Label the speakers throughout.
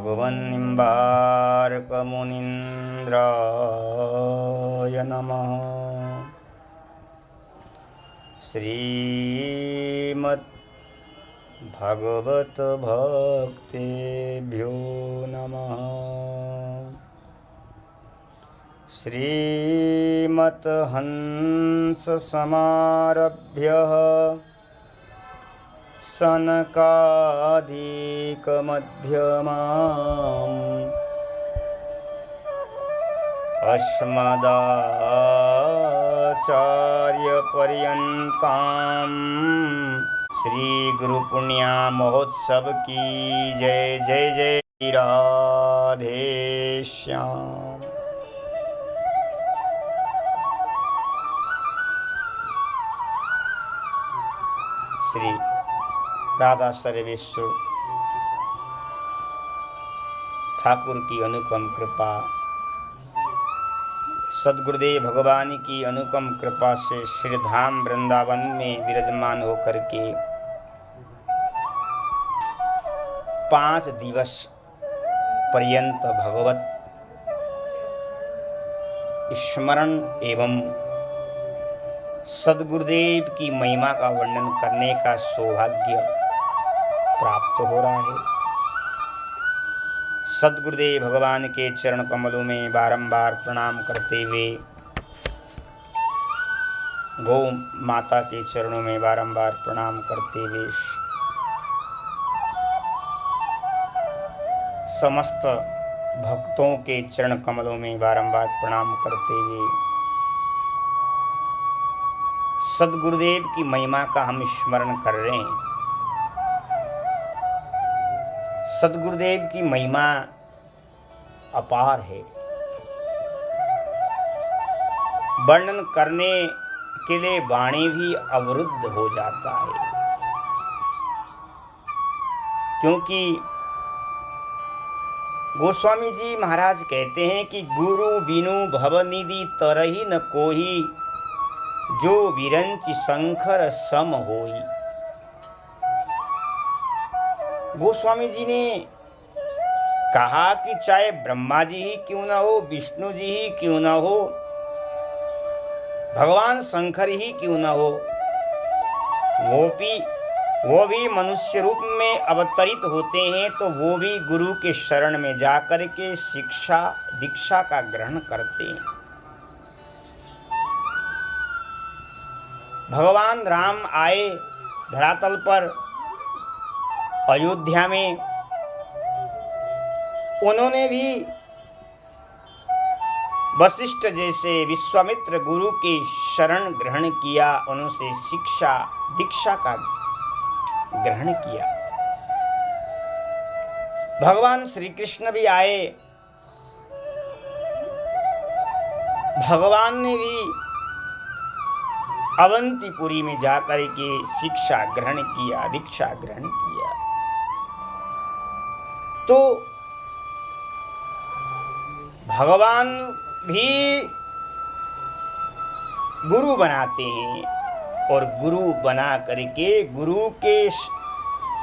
Speaker 1: भगवन्निम्बार्कमुनीन्द्राय नमः। श्रीमद्भगवद्भक्तेभ्यो नमः। श्रीमद्हंससमारभ्य सनकादिकमध्यमाम् अस्मदाचार्यपर्यन्तां श्रीगुरुपुण्या महोत्सव की जय। जय जय राधे श्याम। श्री राधा सर्वेश्वर ठाकुर की अनुपम कृपा, सद्गुरुदेव भगवान की अनुपम कृपा से श्रीधाम वृंदावन में विराजमान होकर के 5 दिवस पर्यंत भगवत स्मरण एवं सद्गुरुदेव की महिमा का वर्णन करने का सौभाग्य प्राप्त हो रहा है। सद्गुरुदेव भगवान के चरण कमलों में बारंबार प्रणाम करते हुए, गौ माता के चरणों में बारंबार प्रणाम करते हुए, समस्त भक्तों के चरण कमलों में बारंबार प्रणाम करते हुए सद्गुरुदेव की महिमा का हम स्मरण कर रहे हैं। सद्गुरुदेव की महिमा अपार है, वर्णन करने के लिए वाणी भी अवरुद्ध हो जाता है, क्योंकि गोस्वामी जी महाराज कहते हैं कि गुरु बिनु भवनिधि तरहि न कोई, जो विरंचि शंकर सम होई। गोस्वामी जी ने कहा कि चाहे ब्रह्मा जी ही क्यों ना हो, विष्णु जी ही क्यों ना हो, भगवान शंकर ही क्यों ना हो, वो भी मनुष्य रूप में अवतरित होते हैं तो वो भी गुरु के शरण में जाकर के शिक्षा दीक्षा का ग्रहण करते हैं। भगवान राम आए धरातल पर अयोध्या में, उन्होंने भी वशिष्ठ जैसे विश्वामित्र गुरु के शरण ग्रहण किया, उनसे शिक्षा दीक्षा का ग्रहण किया। भगवान श्री कृष्ण भी आए, भगवान ने भी अवंतीपुरी में जाकर के शिक्षा ग्रहण किया, दीक्षा ग्रहण किया। तो भगवान भी गुरु बनाते हैं और गुरु बना करके गुरु के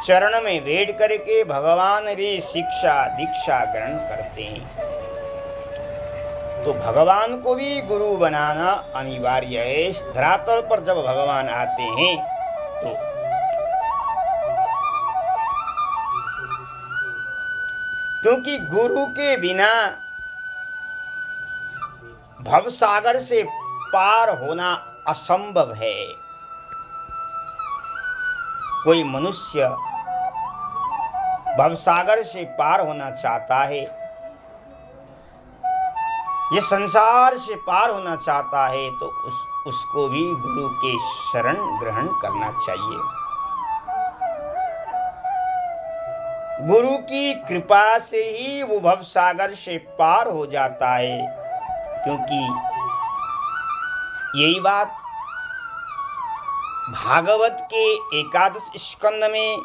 Speaker 1: चरण में बैठ करके भगवान भी शिक्षा दीक्षा ग्रहण करते हैं। तो भगवान को भी गुरु बनाना अनिवार्य है। इस धरातल पर जब भगवान आते हैं तो क्योंकि गुरु के बिना भवसागर से पार होना असंभव है। कोई मनुष्य भवसागर से पार होना चाहता है, ये संसार से पार होना चाहता है, तो उसको भी गुरु के शरण ग्रहण करना चाहिए। गुरु की कृपा से ही वो भवसागर से पार हो जाता है, क्योंकि यही बात भागवत के 11 स्कंद में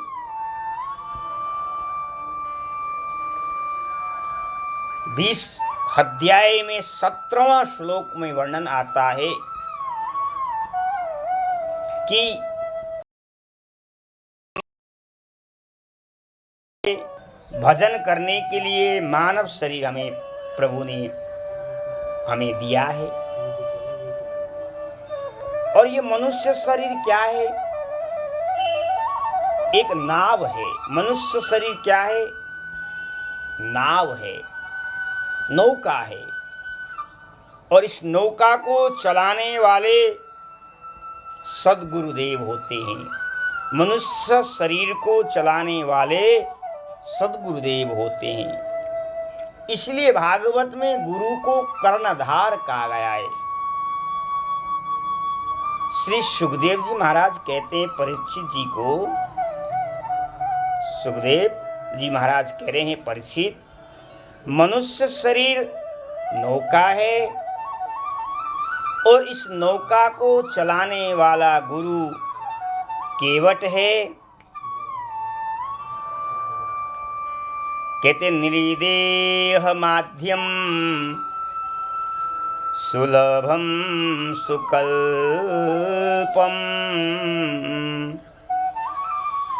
Speaker 1: 20 अध्याय में 17वां श्लोक में वर्णन आता है कि भजन करने के लिए मानव शरीर हमें प्रभु ने हमें दिया है। और ये मनुष्य शरीर क्या है? एक नाव है। मनुष्य शरीर क्या है? नाव है, नौका है। और इस नौका को चलाने वाले सद्गुरुदेव होते हैं। मनुष्य शरीर को चलाने वाले सद्गुरुदेव होते हैं। इसलिए भागवत में गुरु को कर्णधार कहा गया है। श्री सुखदेव जी महाराज कहते हैं परीक्षित जी को, सुखदेव जी महाराज कह रहे हैं परीक्षित, मनुष्य शरीर नौका है और इस नौका को चलाने वाला गुरु केवट है। कहते निर्देह माध्यम सुलभम सुकल्पम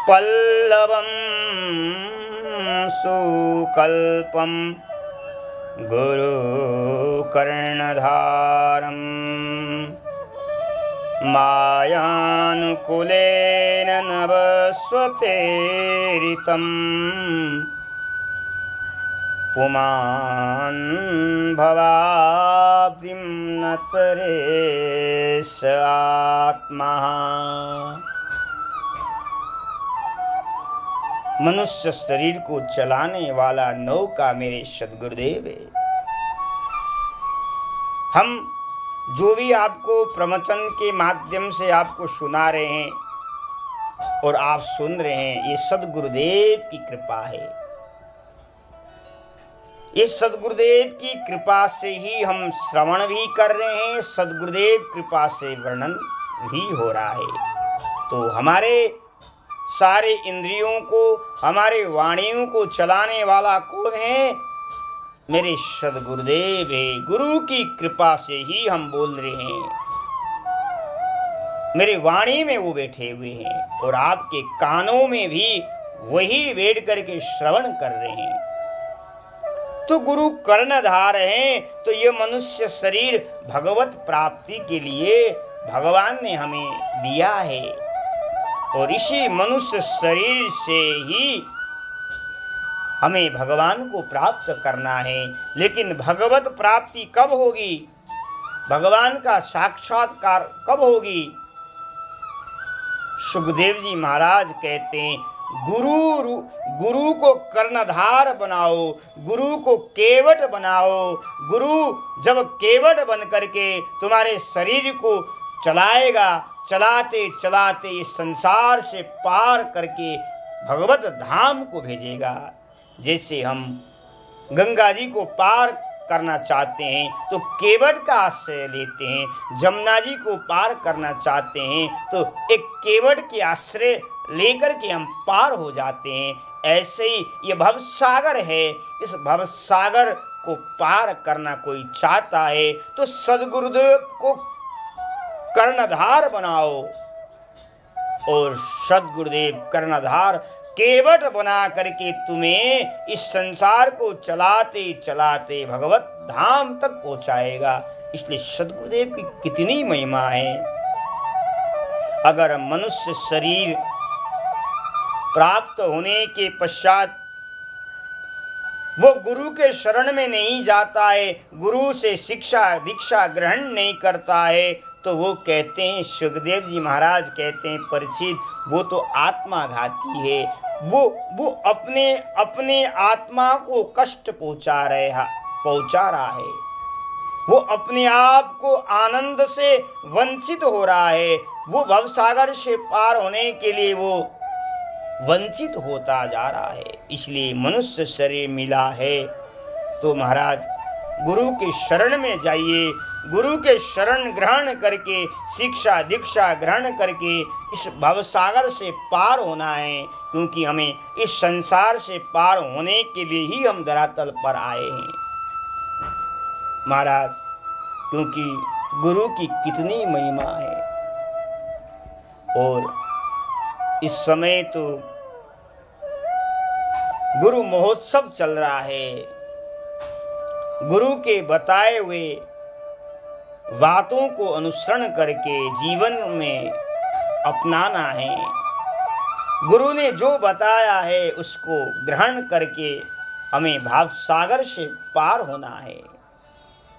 Speaker 1: पल्लवम सुकल्पम गुरु कर्णधारम मायानुकूलेन नवस्वतेरितम् पुमान् भवाब्धिं नतरेश आत्मा। मनुष्य शरीर को चलाने वाला नौका मेरे सद्गुरुदेव है। हम जो भी आपको प्रवचन के माध्यम से आपको सुना रहे हैं और आप सुन रहे हैं, ये सद्गुरुदेव की कृपा है। ये सद्गुरुदेव की कृपा से ही हम श्रवण भी कर रहे हैं, सद्गुरुदेव कृपा से वर्णन भी हो रहा है। तो हमारे सारे इंद्रियों को, हमारे वाणियों को चलाने वाला कौन है? मेरे सद्गुरुदेव है। गुरु की कृपा से ही हम बोल रहे हैं। मेरे वाणी में वो बैठे हुए हैं और आपके कानों में भी वही बैठ करके श्रवण कर रहे हैं। तो गुरु कर्णधार हैं। तो ये मनुष्य शरीर भगवत प्राप्ति के लिए भगवान ने हमें दिया है और इसी मनुष्य शरीर से ही हमें भगवान को प्राप्त करना है। लेकिन भगवत प्राप्ति कब होगी? भगवान का साक्षात्कार कब होगी? सुखदेव जी महाराज कहते हैं गुरु को कर्णधार बनाओ, गुरु को केवट बनाओ। गुरु जब केवट बन करके तुम्हारे शरीर को चलाएगा, चलाते चलाते इस संसार से पार करके भगवत धाम को भेजेगा। जैसे हम गंगा जी को पार करना चाहते हैं तो केवट का आश्रय लेते हैं, जमुना जी को पार करना चाहते हैं तो एक केवट के आश्रय लेकर के हम पार हो जाते हैं। ऐसे ही ये भवसागर है। इस भवसागर को पार करना कोई चाहता है तो सद्गुरुदेव को कर्णधार बनाओ और सद्गुरुदेव कर्णधार केवट बना करके तुम्हें इस संसार को चलाते चलाते भगवत धाम तक पहुंचाएगा। इसलिए सद्गुरुदेव की कितनी महिमा है। अगर मनुष्य शरीर प्राप्त होने के पश्चात वो गुरु के शरण में नहीं जाता है, गुरु से शिक्षा दीक्षा ग्रहण नहीं करता है, तो वो कहते हैं, सुखदेव जी महाराज कहते हैं परीक्षित, वो तो आत्माघाती है। वो अपने आत्मा को कष्ट पहुंचा रहा है। वो अपने आप को आनंद से वंचित हो रहा है। वो भवसागर से पार होने के लिए वो वंचित होता जा रहा है। इसलिए मनुष्य शरीर मिला है तो महाराज गुरु के शरण में जाइए। गुरु के शरण ग्रहण करके शिक्षा दीक्षा ग्रहण करके इस भवसागर से पार होना है, क्योंकि हमें इस संसार से पार होने के लिए ही हम धरातल पर आए हैं महाराज। क्योंकि गुरु की कितनी महिमा है। और इस समय तो गुरु महोत्सव चल रहा है। गुरु के बताए हुए बातों को अनुसरण करके जीवन में अपनाना है। गुरु ने जो बताया है उसको ग्रहण करके हमें भाव सागर से पार होना है,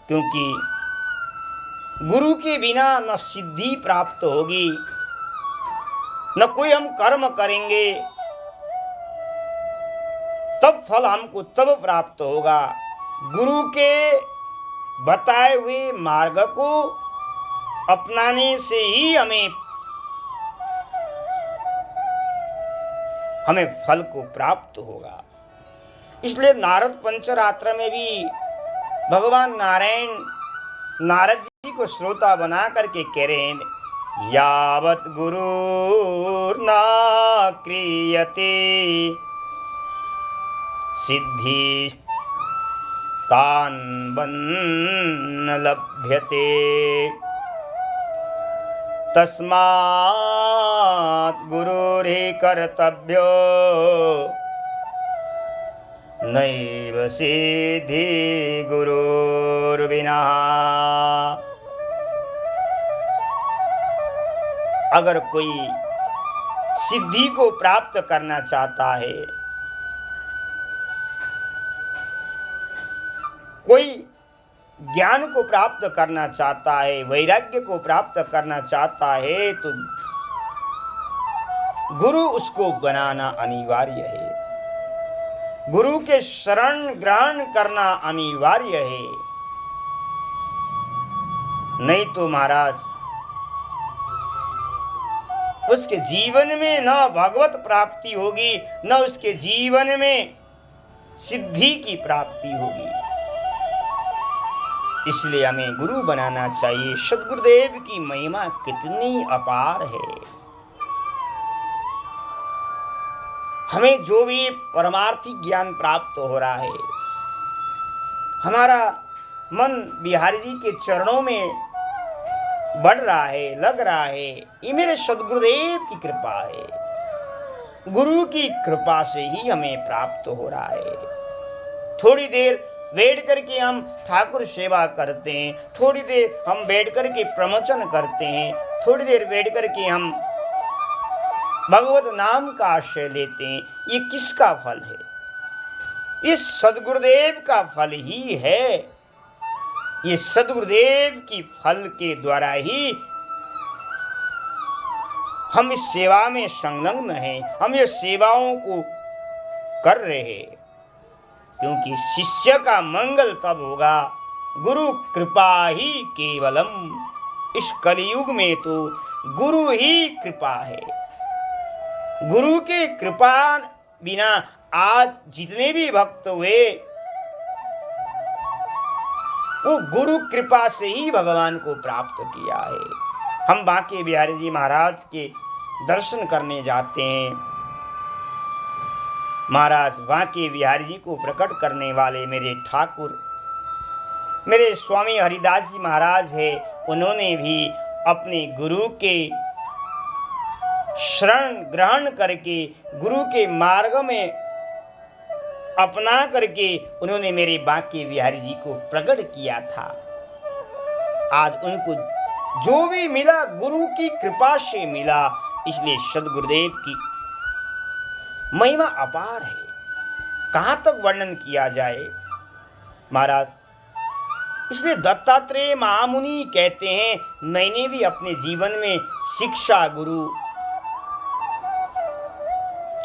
Speaker 1: क्योंकि गुरु के बिना न सिद्धि प्राप्त होगी, न कोई हम कर्म करेंगे तब फल हमको तब प्राप्त होगा। गुरु के बताए हुए मार्ग को अपनाने से ही हमें फल को प्राप्त होगा। इसलिए नारद पंचरात्र में भी भगवान नारायण नारद जी को श्रोता बना करके कह रहे हैं, यावत गुरु ना क्रियते सिद्धि तान बन्न लभ्यते तस्मात् गुरुरे कर्तव्यो नैव सिद्धि गुरुर्विना। अगर कोई सिद्धि को प्राप्त करना चाहता है, कोई ज्ञान को प्राप्त करना चाहता है, वैराग्य को प्राप्त करना चाहता है, तो गुरु उसको बनाना अनिवार्य है। गुरु के शरण ग्रहण करना अनिवार्य है। नहीं तो महाराज उसके जीवन में न भगवत प्राप्ति होगी, न उसके जीवन में सिद्धि की प्राप्ति होगी। इसलिए हमें गुरु बनाना चाहिए। सद्गुरुदेव की महिमा कितनी अपार है। हमें जो भी परमार्थी ज्ञान प्राप्त हो रहा है, हमारा मन बिहारी जी के चरणों में बढ़ रहा है, लग रहा है, ये मेरे सद्गुरुदेव की कृपा है। गुरु की कृपा से ही हमें प्राप्त हो रहा है। थोड़ी देर बैठ करके हम ठाकुर सेवा करते हैं, थोड़ी देर हम बैठ करके प्रवचन करते हैं, थोड़ी देर बैठ करके हम भगवत नाम का आश्रय लेते हैं, ये किसका फल है? इस सद्गुरुदेव का फल ही है। ये सद्गुरुदेव की फल के द्वारा ही हम इस सेवा में संलग्न हैं, हम ये सेवाओं को कर रहे हैं। क्योंकि शिष्य का मंगल तब होगा गुरु कृपा ही केवलम। इस कलयुग में तो गुरु ही कृपा है। गुरु के कृपा बिना आज जितने भी भक्त हुए वो गुरु कृपा से ही भगवान को प्राप्त किया है। हम बांके बिहारी जी महाराज के दर्शन करने जाते हैं। महाराज बांके बिहारी जी को प्रकट करने वाले मेरे ठाकुर, मेरे स्वामी हरिदास जी महाराज है, उन्होंने भी अपने गुरु के शरण ग्रहण करके गुरु के मार्ग में अपना करके उन्होंने मेरे बांके बिहारी जी को प्रकट किया था। आज उनको जो भी मिला गुरु की कृपा से मिला। इसलिए सद्गुरुदेव की महिमा अपार है, कहां तक वर्णन किया जाए महाराज। इसलिए दत्तात्रेय महामुनि कहते हैं, मैंने भी अपने जीवन में शिक्षा गुरु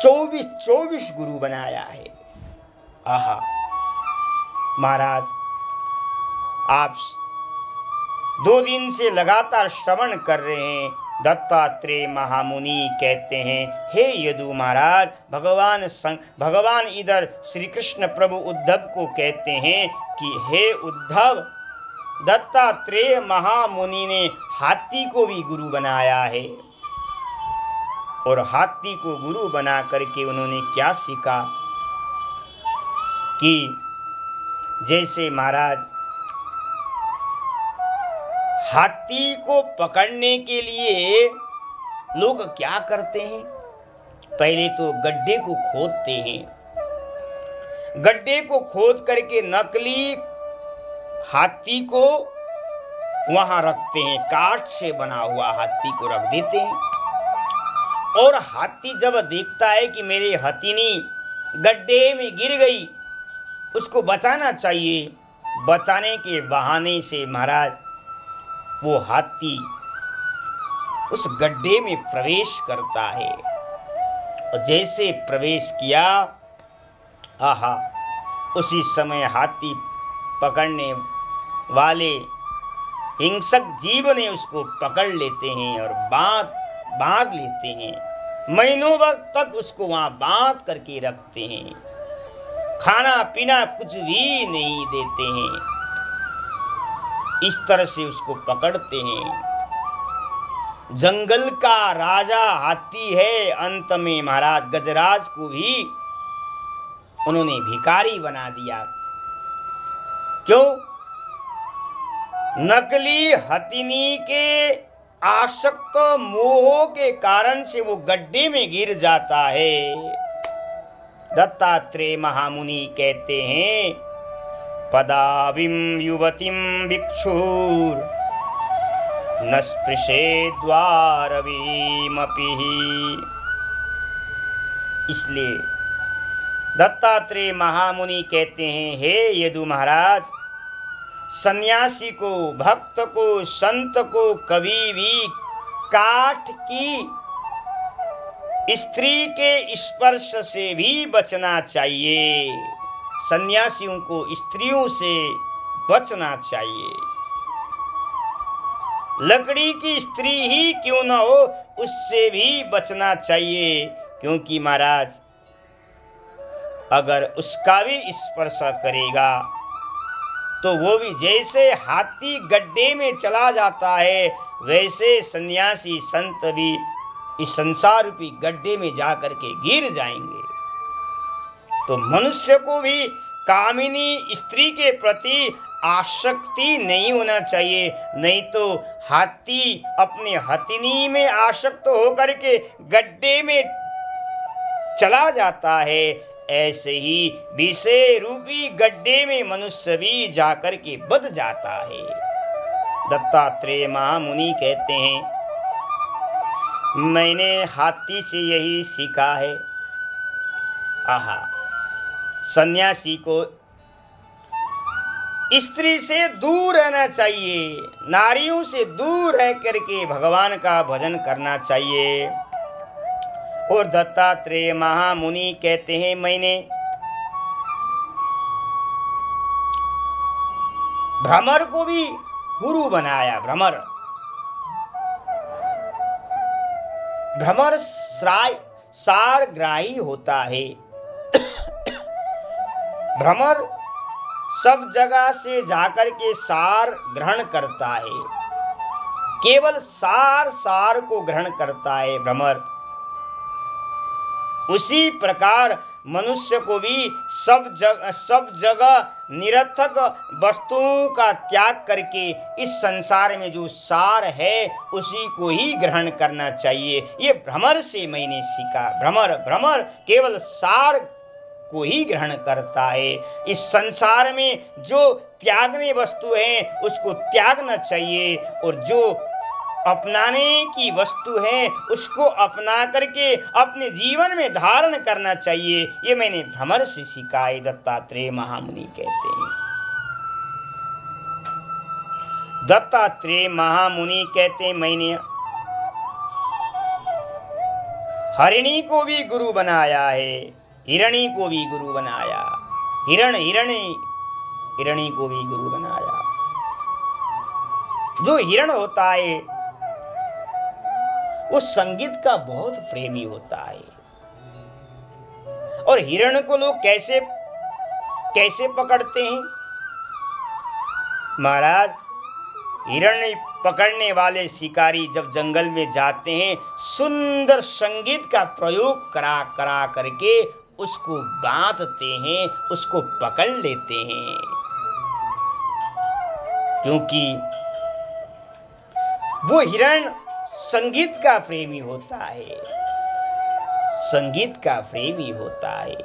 Speaker 1: 24 गुरु बनाया है। आहा महाराज, आप 2 दिन से लगातार श्रवण कर रहे हैं। दत्तात्रेय महामुनि कहते हैं, हे यदु महाराज, भगवान इधर श्री कृष्ण प्रभु उद्धव को कहते हैं कि हे उद्धव, दत्तात्रेय महामुनि ने हाथी को भी गुरु बनाया है। और हाथी को गुरु बना करके उन्होंने क्या सीखा कि जैसे महाराज हाथी को पकड़ने के लिए लोग क्या करते हैं, पहले तो गड्ढे को खोदते हैं, गड्ढे को खोद करके नकली हाथी को वहां रखते हैं, काठ से बना हुआ हाथी को रख देते हैं। और हाथी जब देखता है कि मेरी हथिनी गड्ढे में गिर गई, उसको बचाना चाहिए, बचाने के बहाने से महाराज वो हाथी उस गड्ढे में प्रवेश करता है। और जैसे प्रवेश किया, आहा, उसी समय हाथी पकड़ने वाले हिंसक जीव ने उसको पकड़ लेते हैं और बांध लेते हैं। महीनों तक उसको वहां बांध करके रखते हैं, खाना पीना कुछ भी नहीं देते हैं। इस तरह से उसको पकड़ते हैं। जंगल का राजा हाथी है। अंत में महाराज गजराज को भी उन्होंने भिखारी बना दिया। क्यों? नकली हथिनी के आसक्त मोह के कारण से वो गड्ढे में गिर जाता है। दत्तात्रेय महामुनि कहते हैं, पदाविम युवतिम भिक्षुर न स्पृशे द्वारवीमपि। इसलिए दत्तात्रेय महामुनि कहते हैं, हे यदु महाराज, सन्यासी को, भक्त को, संत को कभी भी काठ की स्त्री के स्पर्श से भी बचना चाहिए। सन्यासियों को स्त्रियों से बचना चाहिए। लकड़ी की स्त्री ही क्यों न हो, उससे भी बचना चाहिए। क्योंकि महाराज अगर उसका भी स्पर्श करेगा तो वो भी जैसे हाथी गड्ढे में चला जाता है, वैसे सन्यासी संत भी इस संसार रूपी गड्ढे में जाकर के गिर जाएंगे। तो मनुष्य को भी कामिनी स्त्री के प्रति आसक्ति नहीं होना चाहिए, नहीं तो हाथी अपने हथिनी में आसक्त होकर के गड्ढे में चला जाता है, ऐसे ही विषय रूपी गड्ढे में मनुष्य भी जाकर के बद जाता है। दत्तात्रेय महामुनि कहते हैं, मैंने हाथी से यही सीखा है। आहा, सन्यासी को स्त्री से दूर रहना चाहिए, नारियों से दूर रह करके भगवान का भजन करना चाहिए। और दत्तात्रेय महामुनि कहते हैं, मैंने भ्रमर को भी गुरु बनाया। भ्रमर सारग्राही होता है। भ्रमर सब जगह से जाकर के सार ग्रहण करता है, केवल सार को ग्रहण करता है भ्रमर। उसी प्रकार मनुष्य को भी सब जगह निरर्थक वस्तुओं का त्याग करके इस संसार में जो सार है उसी को ही ग्रहण करना चाहिए। ये भ्रमर से मैंने सीखा। भ्रमर केवल सार को ही ग्रहण करता है। इस संसार में जो त्यागने वस्तु है उसको त्यागना चाहिए, और जो अपनाने की वस्तु है उसको अपना करके अपने जीवन में धारण करना चाहिए। ये मैंने भ्रमर से सीखा है, दत्तात्रेय महामुनि कहते हैं। दत्तात्रेय महामुनि कहते हैं, मैंने हरिणी को भी गुरु बनाया है, हिरणी को भी गुरु बनाया, हिरणी को भी गुरु बनाया। जो हिरण होता है वो संगीत का बहुत प्रेमी होता है। और हिरण को लोग कैसे पकड़ते हैं महाराज? हिरण पकड़ने वाले शिकारी जब जंगल में जाते हैं, सुंदर संगीत का प्रयोग करा करके उसको बांधते हैं, उसको पकड़ लेते हैं। क्योंकि वो हिरण संगीत का प्रेमी होता है, संगीत का प्रेमी होता है।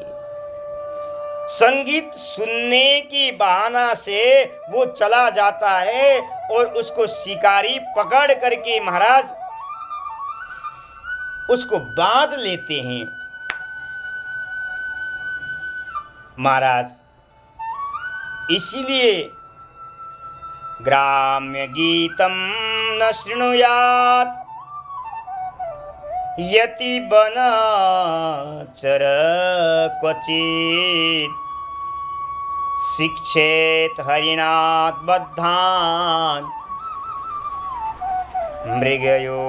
Speaker 1: संगीत सुनने की बहाना से वो चला जाता है और उसको शिकारी पकड़ करके महाराज उसको बांध लेते हैं। महाराज इसीलिए ग्राम्य गीतम न शृणुयात् यति बनचर क्वचित् शिक्षेत हरिणात् बद्धान् मृगयोर्गीत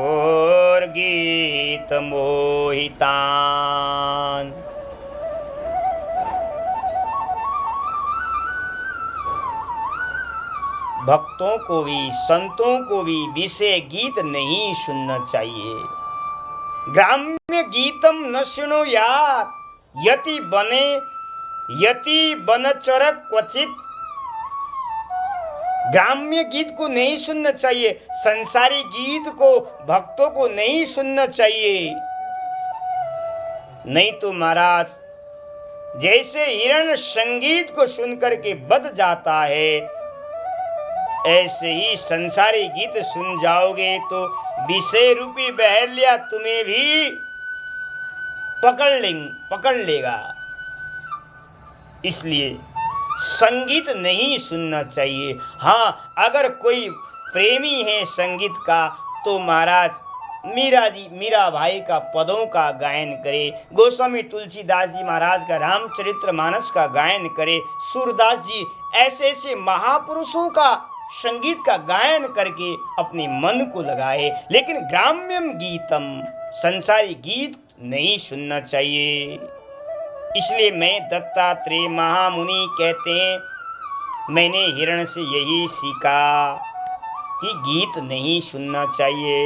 Speaker 1: मोहितान्। भक्तों को भी संतों को भी विषय गीत नहीं सुनना चाहिए। ग्राम्य गीतम न शृणुयात् यति बनचर क्वचित। ग्राम्य गीत को नहीं सुनना चाहिए, संसारी गीत को भक्तों को नहीं सुनना चाहिए। नहीं तो महाराज जैसे हिरण संगीत को सुनकर के बध जाता है, ऐसे ही संसारी गीत सुन जाओगे तो विषय रूपी बहेलिया तुम्हें भी पकड़ लेगा। इसलिए संगीत नहीं सुनना चाहिए। हाँ, अगर कोई प्रेमी है संगीत का तो महाराज मीरा भाई का पदों का गायन करे, गोस्वामी तुलसीदास जी महाराज का रामचरितमानस का गायन करे, सूरदास जी ऐसे ऐसे महापुरुषों का संगीत का गायन करके अपने मन को लगाए। लेकिन ग्राम्यम गीतम संसारी गीत नहीं सुनना चाहिए। इसलिए मैं दत्तात्रेय महामुनि कहते हैं, मैंने हिरण से यही सीखा कि गीत नहीं सुनना चाहिए।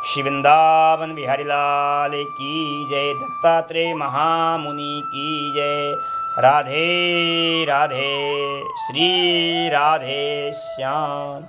Speaker 1: श्री वृंदावन बिहारी लाल की जय, दत्तात्रेय महामुनि की जय। राधे राधे, श्री राधे श्याम।